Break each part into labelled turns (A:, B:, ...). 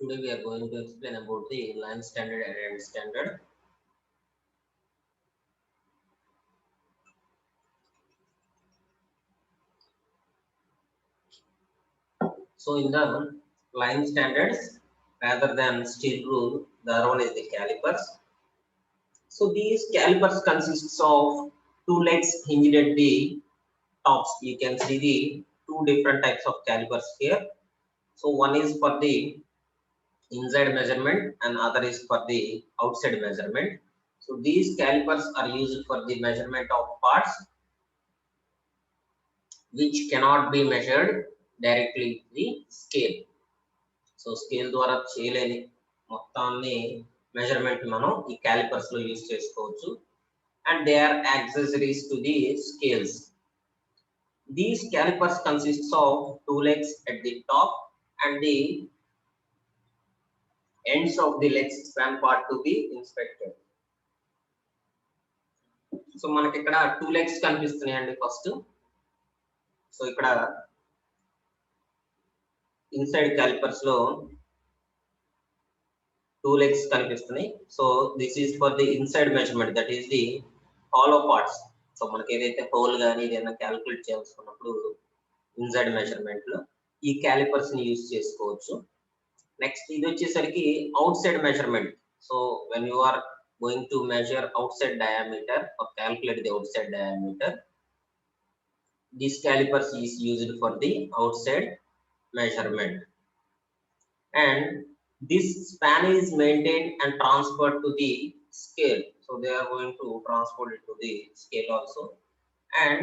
A: Today we are going to explain about the line standard and end standard. So in the line standards, rather than steel rule, the other one is the calipers. So these calipers consists of two legs hinged at the tops. You can see the two different types of calipers here. So one is for the inside measurement and other is for the outside measurement. So these calipers are used for the measurement of parts which cannot be measured directly with the scale. So scale ద్వారా చేయలేని మొత్తాన్ని measurement మనం ఈ calipers లో use చేసుకోవచ్చు and they are accessories to the scales. These calipers consists of two legs at the top and the ends of the legs span part to be inspected. So మనకి ఇక్కడ two legs కనిపిస్తున్నాయండి first. So ఇక్కడ inside callipers లో two legs కనిపిస్తున్నాయి. So this is for the inside measurement, that is the hollow parts. So మనకి ఏదైతే whole కానీ ఏదైనా calculate చేయాల్సుకున్నప్పుడు inside measurement లో ఈ క్యాలిపర్స్ ని యూజ్ చేసుకోవచ్చు. నెక్స్ట్ ఇది వచ్చేసరికి outside measurement. So when you are going to measure outside diameter or calculate the outside diameter, this callipers is used for the outside measurement, and this span is maintained and transferred to the scale. So they are going to transport it to the scale also, and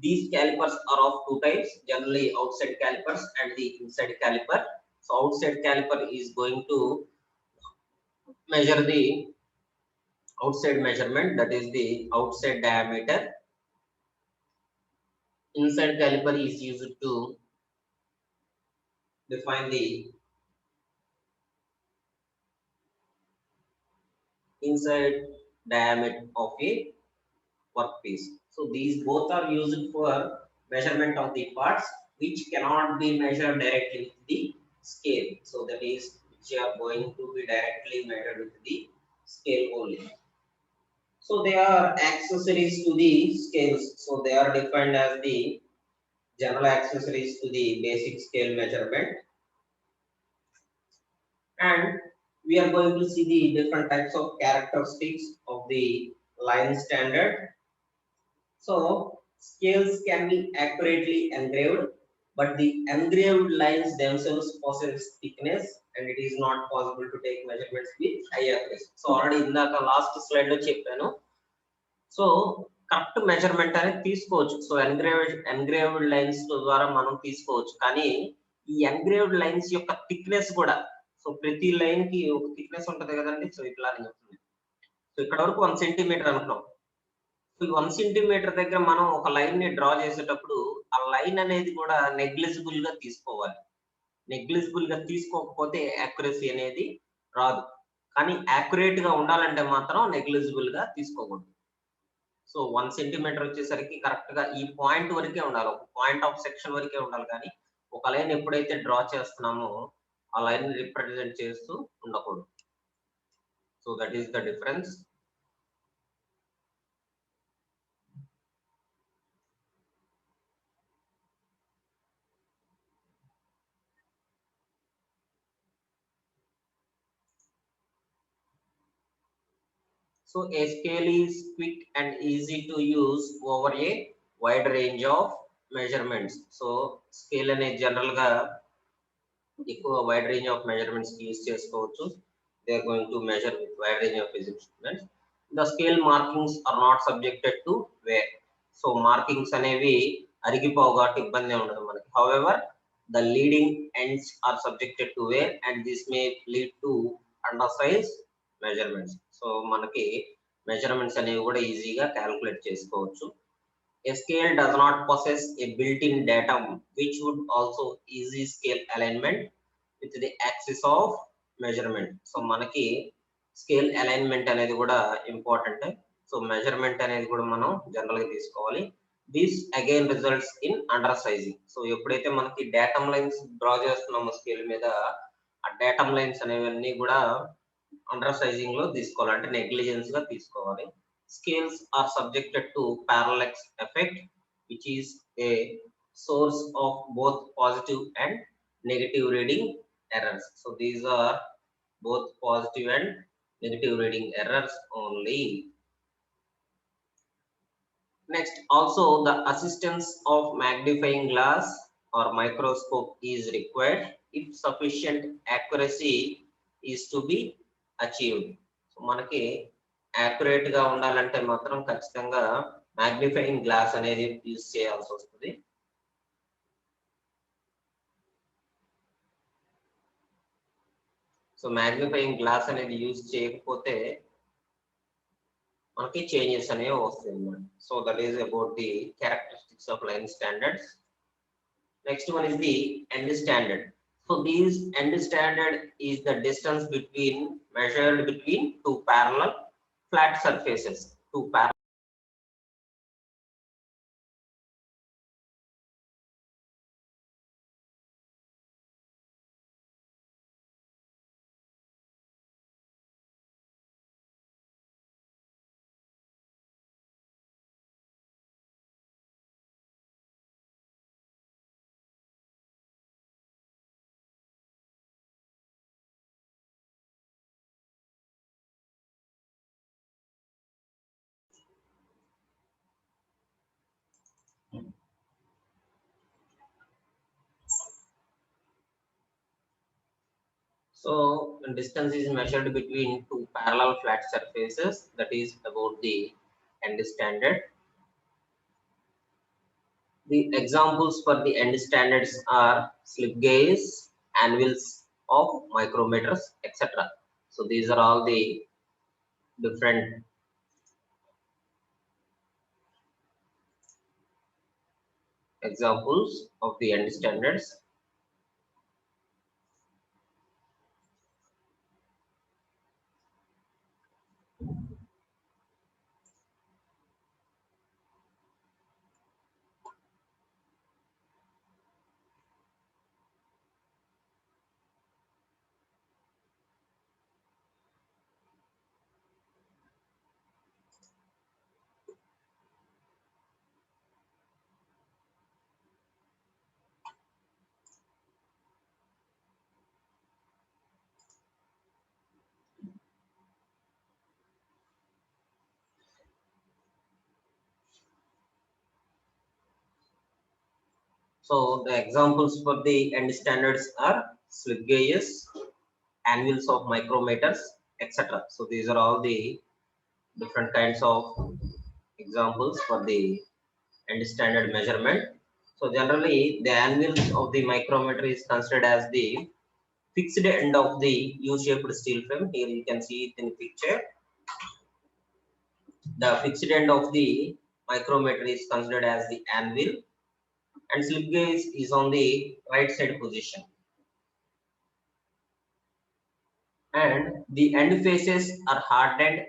A: these calipers are of two types, generally outside calipers and the inside caliper. So outside caliper is going to measure the outside measurement, that is the outside diameter. Inside caliper is used to define the inside diameter of a workpiece. So these both are used for measurement of the parts which cannot be measured directly with the scale. So that is which are going to be directly measured with the scale only. So they are accessories to the scales. So they are defined as the general accessories to the basic scale measurement. And we are going to see the different types of characteristics of the line standard. So scales can be accurately engraved, but the engraved lines themselves possess thickness and it is not possible to take measurements with high accuracy. So already in the last slide lo cheppanu. So correct measurement అనేది తీసుకోవచ్చు. So engraved lines ద్వారా మనం తీసుకోవచ్చు, కానీ ఈ engraved lines యొక్క thickness కూడా, so ప్రతి లైన్ కి ఒక థిక్నెస్ ఉంటది కదండి. సో ఇట్లా అని చెప్తుంది. సో ఇక్కడ వరకు 1 సెంటీమీటర్ అనుకున్నాం. సో 1 సెంటీమీటర్ దగ్గర మనం ఒక లైన్ ని డ్రా చేసేటప్పుడు ఆ లైన్ అనేది కూడా నెగ్లిజిబుల్ గా తీసుకోవాలి. నెగ్లిజిబుల్ గా తీసుకోకపోతే యాక్యురసీ అనేది రాదు, కానీ యాక్యురేట్ గా ఉండాలంటే మాత్రం నెగ్లిజిబుల్ గా తీసుకోకూడదు. సో 1 సెంటీమీటర్ వచ్చేసరికి కరెక్ట్ గా ఈ పాయింట్ వరకే ఉండాలి, ఒక పాయింట్ ఆఫ్ సెక్షన్ వరకే ఉండాలి, కానీ ఒక లైన్ ఎప్పుడైతే డ్రా చేస్తున్నామో ఆ లైన్ రిప్రజెంట్ చేస్తూ ఉండకూడదు. So that is the difference. So a scale is quick and easy to use over a wide range of measurements. So scale అనేది జనరల్ గా ఎక్కువ wide range of measurements use చేసుకోవచ్చు. They are going to measure with wide range of measurements. The scale markings are not subjected to wear. So markings అనేవి అరిగిపోవు కాబట్టి ఇబ్బంది ఉండదు మనకి. However, the leading ends are subjected to wear and this may lead to undersize measurements. So మనకి measurements అనేవి కూడా ఈజీగా calculate చేసుకోవచ్చు. A scale does not possess a built-in datum which would also easy scale alignment with the axis of measurement. So మనకి scale alignment అనేది కూడా important. So measurement అనేది కూడా మనం జనరల్ గా తీసుకోవాలి. This again results in under sizing. So ఎప్పుడైతే మనకి డేటమ్ లైన్స్ డ్రా చేస్తున్నామో స్కేల్ మీద, ఆ డేటమ్ లైన్స్ అనేవన్నీ కూడా అండర్ సైజింగ్ లో తీసుకోవాలి, అంటే నెగ్లిజెన్స్ గా తీసుకోవాలి. Scales are subjected to parallax effect which is a source of both positive and negative reading errors. So these are both positive and negative reading errors only. Next, also the assistance of magnifying glass or microscope is required if sufficient accuracy is to be achieved. So మనకి accurate గా ఉండాలంటే మాత్రం ఖచ్చితంగా magnifying glass అనేది use చేయాల్సి వస్తుంది. So magnifying glass అనేది use చేయకపోతే మనకి చేంజెస్ అనేవి వస్తాయి అన్నమాట. So that is about the characteristics of line standards. Next one is the end standard. So these end standard is the distance between measured between two parallel flat surfaces. So distance is measured between two parallel flat surfaces, that is about the end standard. The examples for the end standards are slip gauge, anvils of micrometers, etc. So these are all the different examples of the end standards. So the examples for the end standards are slip gauges, anvils of micrometers, etc. So these are all the different kinds of examples for the end standard measurement. So generally the anvils of the micrometer is considered as the fixed end of the U-shaped steel frame. Here you can see it in the picture. The fixed end of the micrometer is considered as the anvil, and slip gauge is on the right side position. And the end faces are hardened,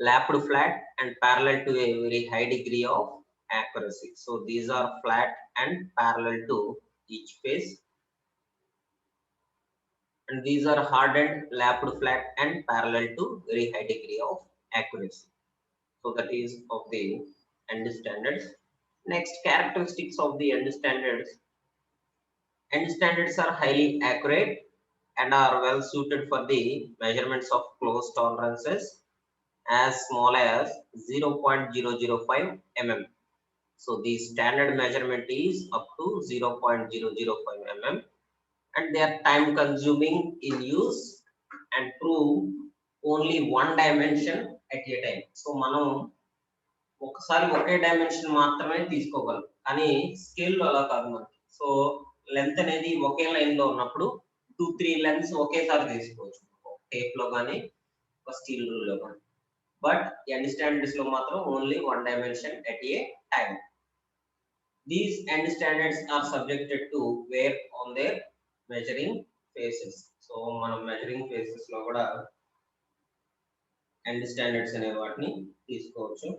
A: lapped flat, and parallel to a very high degree of accuracy. So these are flat and parallel to each face. And these are hardened, lapped flat, and parallel to very high degree of accuracy. So that is of the end standards. Next, characteristics of the end standards. End standards are highly accurate and are well suited for the measurements of close tolerances as small as 0.005 mm. So the standard measurement is up to 0.005 mm, and they are time consuming in use and prove only one dimension at a time. So మనం ఒకసారి ఒకే dimension మాత్రమే తీసుకోగలం, కానీ scale లో అలా కాదు మనకి. So length అనేది ఒకే line లో ఉన్నప్పుడు 2-3 లెన్స్ ఒకేసారి తీసుకోవచ్చు, టేప్ లో కానీ స్టీల్ రూల్ లో కానీ. But end standards లో మాత్రం only one dimension at a time. These end standards are subjected to wear on their measuring faces. So మనం measuring faces లో కూడా end standards అనే వాటిని తీసుకోవచ్చు.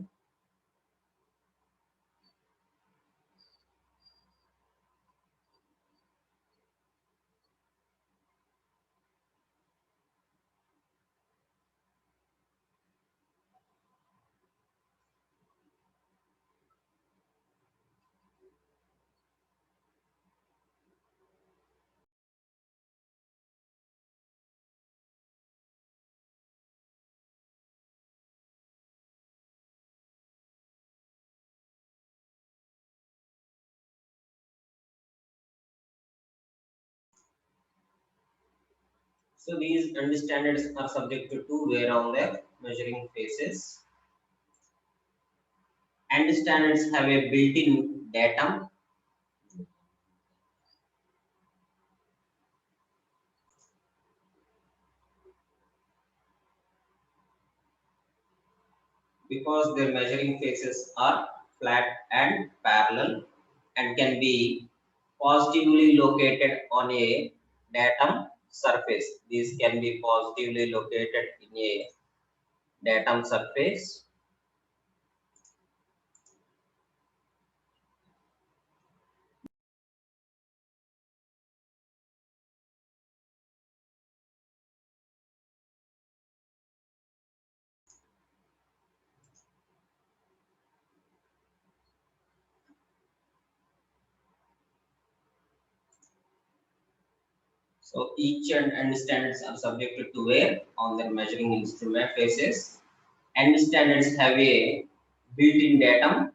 A: So these ND standards are subject to wear on their measuring faces. ND standards have a built-in datum. Because their measuring faces are flat and parallel and can be positively located on a datum surface. These can be positively located in a datum surface. So each and standards are subjected to wear on their measuring instrument faces. And standards have a built-in datum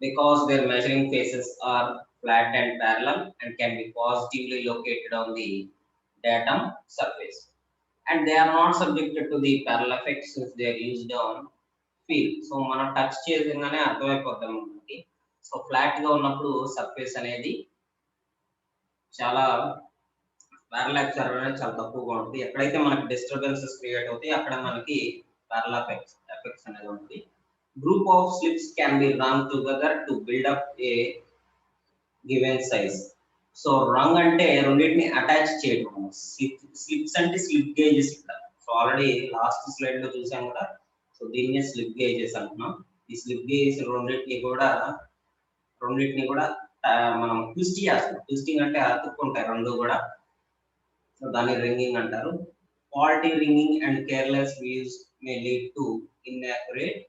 A: because their measuring faces are flat and parallel and can be positively located on the datum surface. And they are not subjected to the parallel effects since they are used on feel. So మనం touch చేయగానే అర్థమైపోతాం మనకి. So flat గా ఉన్నప్పుడు surface అనేది చాలా parallax అనేది చాలా తక్కువగా ఉంటుంది. ఎక్కడైతే మనకి డిస్టర్బెన్సెస్ క్రియేట్ అవుతాయి అక్కడ మనకి పారలాల్ ఎఫెక్ట్స్ అనేది ఉంటుంది. Group of slips can be run together to build up a given size. So wring అంటే రెండింటిని అటాచ్ చేయడం. స్లిప్స్ అంటే స్లిప్ గేజెస్ ఇక్కడ. సో ఆల్రెడీ లాస్ట్ స్లైడ్ లో చూసాం కూడా. సో దీన్ని స్లిప్ గేజెస్ అంటున్నాం. ఈ స్లిప్ గేజెస్ రెండింటిని కూడా మనం ట్విస్ట్ చేస్తాం. ట్విస్టింగ్ అంటే అతుక్కుంటాయి రెండు కూడా. సో దాన్ని రింగింగ్ అంటారు. Faulty ringing and careless use may lead to inaccurate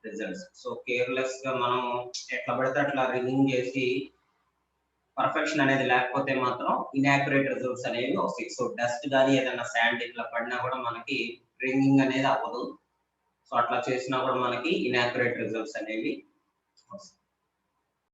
A: results. So careless గా మనం ఎట్లా పడితే అట్లా రింగింగ్ చేసి పర్ఫెక్షన్ అనేది లేకపోతే మాత్రం ఇన్యాక్యురేట్ రిజల్ట్స్ అనేవి వస్తాయి. సో డస్ట్ కానీ ఏదైనా శాండ్ ఇట్లా పడినా కూడా మనకి రింగింగ్ అనేది అవ్వదు. సో అట్లా చేసినా కూడా మనకి ఇన్యాక్యురేట్ రిజల్ట్స్ అనేవి వస్తాయి.